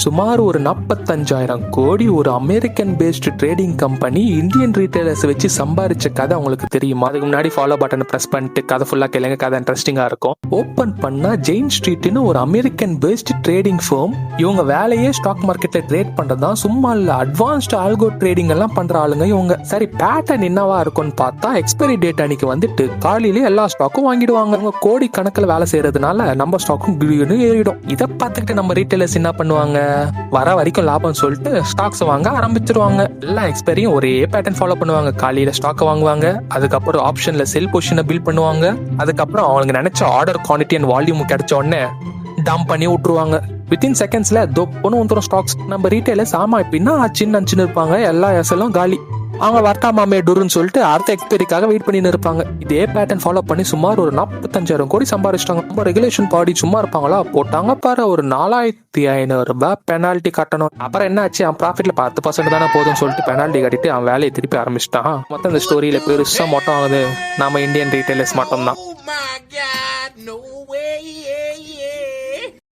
சுமார் ஒரு 45,000 கோடி ஒரு American based trading company Indian retailers வச்சு சம்பாரிச்ச கதை உங்களுக்கு தெரியுமா? அதுக்கு முன்னாடி ஃபாலோ பட்டனை பிரஸ் பண்ணிட்டு கதை ஃபுல்லா கேளுங்க, கதை இன்ட்ரெஸ்டிங்கா இருக்கும். ஓபன் பண்ணா ஜெயின் ஸ்ட்ரீட்னு ஒரு அமெரிக்கன் பேஸ்டு ட்ரேடிங் ஃபர்ம். இவங்க வேலையே ஸ்டாக் மார்க்கெட்ல ட்ரேட் பண்றதுதான், சும்மா இல்ல அட்வான்ஸ்டு ஆல்கோ ட்ரேடிங் எல்லாம் பண்ற ஆளுங்க இவங்க. சரி, பேட்டர்ன் என்னவா இருக்கும்னு பார்த்தா எக்ஸ்பைரி டேட் அன்னைக்கு வந்துட்டு காலையில எல்லா ஸ்டாக்கும் வாங்கிடுவாங்க. அவங்க கோடி கணக்கில் வேலை செய்யறதுனால நம்ம ஸ்டாக்கும் ஏறிடும். இதை பார்த்துக்கிட்டு நம்ம ரீட்டைலர்ஸ் என்ன பண்ணுவாங்க, வர வரைக்கும் லாபம் சொல்லிட்டு ஸ்டாக்ஸ் வாங்க ஆரம்பிச்சிருவாங்க. எல்லா எக்ஸ்பைரியும் ஒரே பேட்டர்ன் ஃபாலோ பண்ணுவாங்க. காலையில ஸ்டாக் வாங்குவாங்க, அதுக்கப்புறம் ஆப்ஷன்ல செல் பொசிஷனை பில்ட் பண்ணுவாங்க, அதுக்கப்புறம் அவங்களுக்கு நினைச்ச ஆர்டர் குவான்டிட்டி அண்ட் வால்யூம் கிடைச்ச உடனே டம்ப் பண்ணி விட்டுருவாங்க. வித்தின் செகண்ட்ஸ்ல தொப்புன்னு வந்துடும் ஸ்டாக்ஸ். நம்ம ரீட்டைலர்ஸ் ஆமா இப்படின்னா சின்ன இருப்பாங்க, எல்லா எஸ்எல்லும் காலி. அவங்க வரட்டாமாமே டூருன்னு சொல்லிட்டு அடுத்த எக்ஸ்பைரிக்காக வெயிட் பண்ணி இருப்பாங்க. இதே பேட்டர்ன் ஃபாலோ பண்ணி சுமார் ஒரு 45,000 கோடி சம்பாதிச்சிட்டாங்க. நம்ம ரெகுலேஷன் பாடி சும்மா இருப்பாங்களா, போட்டாங்க பாரு ஒரு 4,500 ரூபாய் பெனால்ட்டி கட்டணும். அப்புறம் என்ன ஆச்சு, அவன் ப்ராஃபிட்ல 10% தானே போதும்னு சொல்லிட்டு பெனால்ட்டி கட்டிட்டு அவன் வேலையை திருப்பி ஆரம்பிச்சிட்டான். மொத்தம் இந்த ஸ்டோரியில பெருசா மொத்தம் ஆகுது நம்ம இந்தியன் ரீட்டைலர்ஸ் மட்டும் தான்.